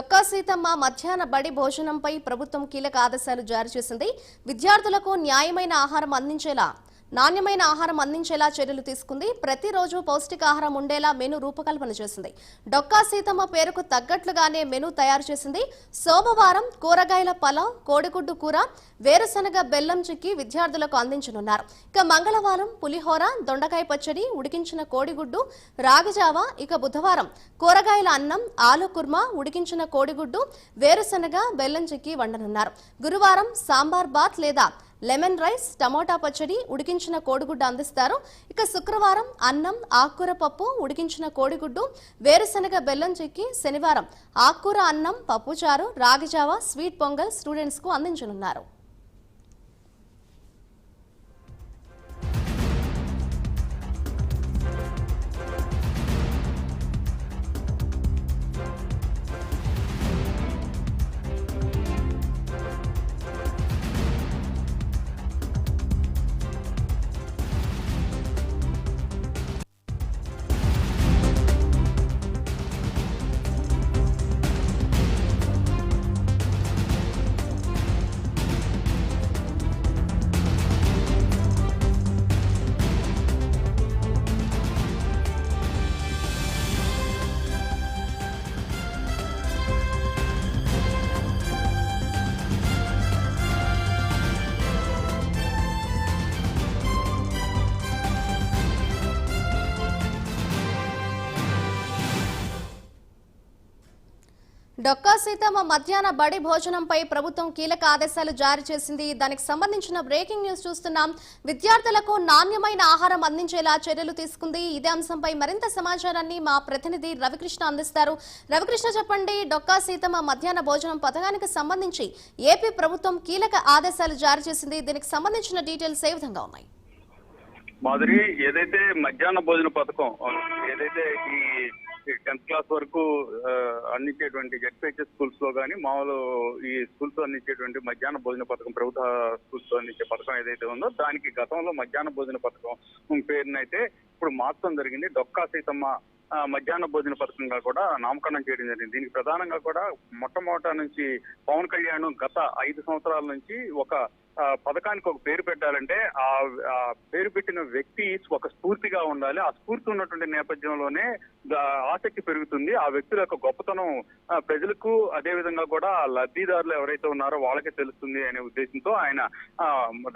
డొక్కా సీతమ్మ మధ్యాహ్న బడి భోజనంపై ప్రభుత్వం కీలక ఆదేశాలు జారీ చేసింది. విద్యార్థులకు నాణ్యమైన ఆహారం అందించేలా చర్యలు తీసుకుంది. ప్రతిరోజు పౌష్టికాహారం ఉండేలా మెను రూపకల్పన చేసింది. డొక్కా సీతమ్మ పేరుకు తగ్గట్లుగానే మెను తయారు చేసింది. సోమవారం కూరగాయల పలావ్, కోడిగుడ్డు కూర, వేరుశనగ బెల్లం చిక్కి విద్యార్థులకు అందించనున్నారు. ఇక మంగళవారం పులిహోర, దొండకాయ పచ్చడి, ఉడికించిన కోడిగుడ్డు, రాగిజావ. ఇక బుధవారం కూరగాయల అన్నం, ఆలు కుర్మా, ఉడికించిన కోడిగుడ్డు, వేరుశనగ బెల్లం చిక్కి వండనున్నారు. గురువారం సాంబార్ బాత్ లేదా లెమన్ రైస్, టమోటా పచ్చడి, ఉడికించిన కోడిగుడ్డు అందిస్తారు. ఇక శుక్రవారం అన్నం, ఆకుకూర పప్పు, ఉడికించిన కోడిగుడ్డు, వేరుశనగ బెల్లం చిక్కి. శనివారం ఆకుకూర అన్నం, పప్పుచారు, రాగిజావ, స్వీట్ పొంగల్ స్టూడెంట్స్ కు అందించనున్నారు. డొక్కా సీతమ్మ మధ్యాహ్న బడి భోజనంపై ప్రభుత్వం కీలక ఆదేశాలు జారీ చేసింది. దానికి సంబంధించిన బ్రేకింగ్ న్యూస్ చూస్తున్నాం. విద్యార్థులకు నాణ్యమైన ఆహారం అందించేలా చర్యలు తీసుకుంది. ఇదే అంశంపై మరింత సమాచారాన్ని మా ప్రతినిధి రవికృష్ణ అందిస్తారు. రవికృష్ణ, చెప్పండి, డొక్కా సీతమ్మ మధ్యాహ్న భోజనం పథకానికి సంబంధించి ఏపీ ప్రభుత్వం కీలక ఆదేశాలు జారీ చేసింది. దీనికి సంబంధించిన డీటెయిల్స్ ఏ విధంగా ఉన్నాయి? మాధురి, ఏదైతే మధ్యాహ్న భోజన పథకం ఏదైతే ఈ 10th క్లాస్ వరకు అందించేటువంటి జెడ్పీహెచ్ఎస్ స్కూల్స్ లో కానీ మామూలు ఈ స్కూల్స్ లో అందించేటువంటి మధ్యాహ్న భోజన పథకం, ప్రభుత్వ స్కూల్స్ లో అందించే పథకం ఏదైతే ఉందో దానికి గతంలో మధ్యాహ్న భోజన పథకం పేరునైతే ఇప్పుడు మార్చడం జరిగింది. డొక్కా సీతమ్మ మధ్యాహ్న భోజన పథకంగా కూడా నామకరణం చేయడం జరిగింది. దీనికి ప్రధానంగా కూడా మొట్టమొదట నుంచి పవన్ కళ్యాణ్ గత 5 సంవత్సరాల నుంచి ఒక పథకానికి ఒక పేరు పెట్టాలంటే ఆ పేరు పెట్టిన వ్యక్తి ఒక స్ఫూర్తిగా ఉండాలి. ఆ స్ఫూర్తి ఉన్నటువంటి నేపథ్యంలోనే ఆసక్తి పెరుగుతుంది. ఆ వ్యక్తుల యొక్క గొప్పతనం ప్రజలకు, అదే విధంగా కూడా లబ్ధిదారులు ఎవరైతే ఉన్నారో వాళ్ళకే తెలుస్తుంది అనే ఉద్దేశంతో ఆయన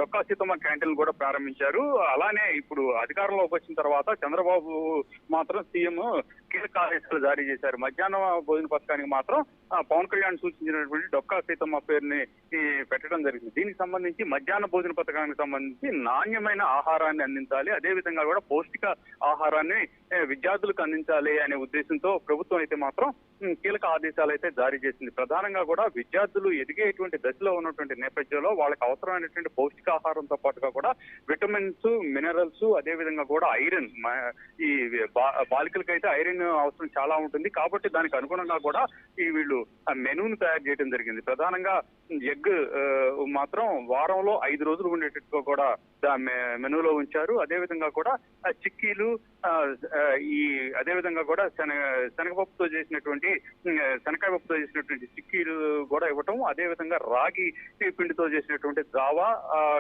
డొక్కా సీతమ్మ క్యాంటీన్ కూడా ప్రారంభించారు. అలానే ఇప్పుడు అధికారంలోకి వచ్చిన తర్వాత చంద్రబాబు మాత్రం సీఎం కీలక ఆదేశాలు జారీ చేశారు. మధ్యాహ్న భోజన పథకానికి మాత్రం పవన్ కళ్యాణ్ సూచించినటువంటి డొక్కా సీతమ్మ పేరుని పెట్టడం జరిగింది. దీనికి సంబంధించి మధ్యాహ్న భోజన పథకానికి సంబంధించి నాణ్యమైన ఆహారాన్ని అందించాలి, అదే విధంగా కూడా పౌష్టిక ఆహారాన్ని విద్యార్థులకు అందించాలి అనే ఉద్దేశంతో ప్రభుత్వం అయితే మాత్రం కీలక ఆదేశాలు అయితే జారీ చేసింది. ప్రధానంగా కూడా విద్యార్థులు ఎదిగేటువంటి దశలో ఉన్నటువంటి నేపథ్యంలో వాళ్ళకి అవసరమైనటువంటి పౌష్టికాహారంతో పాటుగా కూడా విటమిన్స్, మినరల్స్, అదే విధంగా కూడా ఐరన్, ఈ బాలికలకైతే ఐరన్ అవసరం చాలా ఉంటుంది. కాబట్టి దానికి అనుగుణంగా కూడా ఈ వీళ్ళు మెనూను తయారు చేయడం జరిగింది. ప్రధానంగా ఎగ్ మాత్రం వారంలో 5 రోజులు ఉండేటట్టుగా కూడా మెనూలో ఉంచారు. అదే విధంగా కూడా చిక్కీలు, ఈ అదే విధంగా కూడా శనకాయ పప్పుతో చేసినటువంటి చిక్కీలు కూడా ఇవ్వటం, అదే విధంగా రాగి పిండితో చేసినటువంటి జావా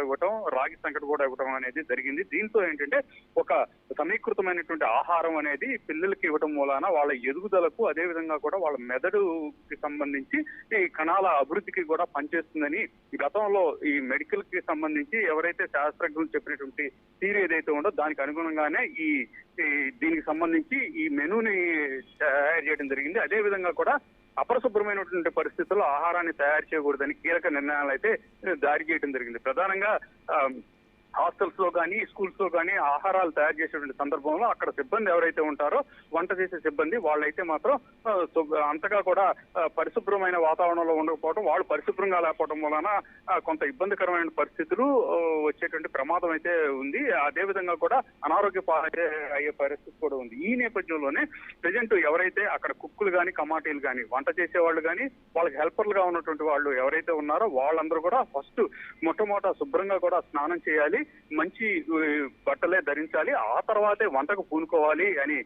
ఇవ్వటం, రాగి సంకటి కూడా ఇవ్వటం అనేది జరిగింది. దీంతో ఏంటంటే ఒక సమీకృతమైనటువంటి ఆహారం అనేది పిల్లలకి ఇవ్వటం మూలాన వాళ్ళ ఎదుగుదలకు, అదే విధంగా కూడా వాళ్ళ మెదడుకి సంబంధించి ఈ కణాల అభివృద్ధికి కూడా పనిచేస్తుందని గతంలో ఈ మెడికల్ కి సంబంధించి ఎవరైతే శాస్త్రజ్ఞులు చెప్పినటువంటి థియరీ ఏదైతే ఉందో దానికి అనుగుణంగానే దీనికి సంబంధించి ఈ మెనూని తయారు చేయడం జరిగింది. అదే విధంగా కూడా అపరిశుభ్రమైనటువంటి పరిస్థితుల్లో ఆహారాన్ని తయారు చేయకూడదని కీలక నిర్ణయాలు అయితే జారీ చేయడం జరిగింది. ప్రధానంగా హాస్టల్స్ లో కానీ స్కూల్స్ లో కానీ ఆహారాలు తయారు చేసేటువంటి సందర్భంలో అక్కడ సిబ్బంది ఎవరైతే ఉంటారో, వంట చేసే సిబ్బంది, వాళ్ళైతే మాత్రం అంతగా కూడా పరిశుభ్రమైన వాతావరణంలో ఉండకపోవడం, వాళ్ళు పరిశుభ్రంగా లేకపోవడం వలన కొంత ఇబ్బందికరమైన పరిస్థితులు వచ్చేటువంటి ప్రమాదం అయితే ఉంది. అదే విధంగా కూడా అనారోగ్య అయ్యే పరిస్థితి కూడా ఉంది. ఈ నేపథ్యంలోనే ప్రజెంట్ ఎవరైతే అక్కడ కుక్కులు కానీ, కమాటీలు కానీ, వంట చేసేవాళ్ళు కానీ, వాళ్ళకి హెల్పర్లుగా ఉన్నటువంటి వాళ్ళు ఎవరైతే ఉన్నారో వాళ్ళందరూ కూడా ఫస్ట్ మొట్టమొదట శుభ్రంగా కూడా స్నానం చేయాలి, మంచి బట్టలే ధరించాలి, ఆ తర్వాతే వంటకు పూనుకోవాలి అని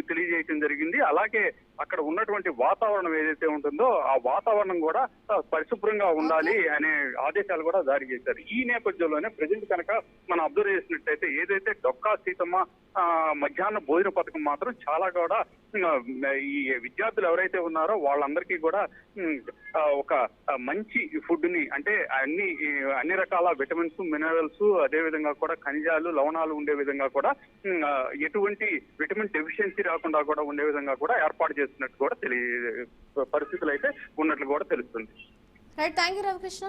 తెలియజేయడం జరిగింది. అలాగే అక్కడ ఉన్నటువంటి వాతావరణం ఏదైతే ఉంటుందో ఆ వాతావరణం కూడా పరిశుభ్రంగా ఉండాలి అనే ఆదేశాలు కూడా జారీ చేశారు. ఈ నేపథ్యంలోనే ప్రజెంట్ కనుక మనం అబ్జర్వ్ చేసినట్టయితే ఏదైతే డొక్కా సీతమ్మ మధ్యాహ్న భోజన పథకం మాత్రం చాలా కూడా ఈ విద్యార్థులు ఎవరైతే ఉన్నారో వాళ్ళందరికీ కూడా ఒక మంచి ఫుడ్ ని అంటే అన్ని రకాల విటమిన్స్, మినరల్స్, అదే విధంగా కూడా ఖనిజాలు, లవణాలు ఉండే విధంగా కూడా ఎటువంటి విటమిన్ డెఫిషియన్సీ రాకుండా కూడా ఉండే విధంగా కూడా ఏర్పాటు చేస్తున్నట్టు కూడా పరిస్థితులు అయితే ఉన్నట్లు కూడా తెలుస్తుంది. Right, thank you Ravikrishna.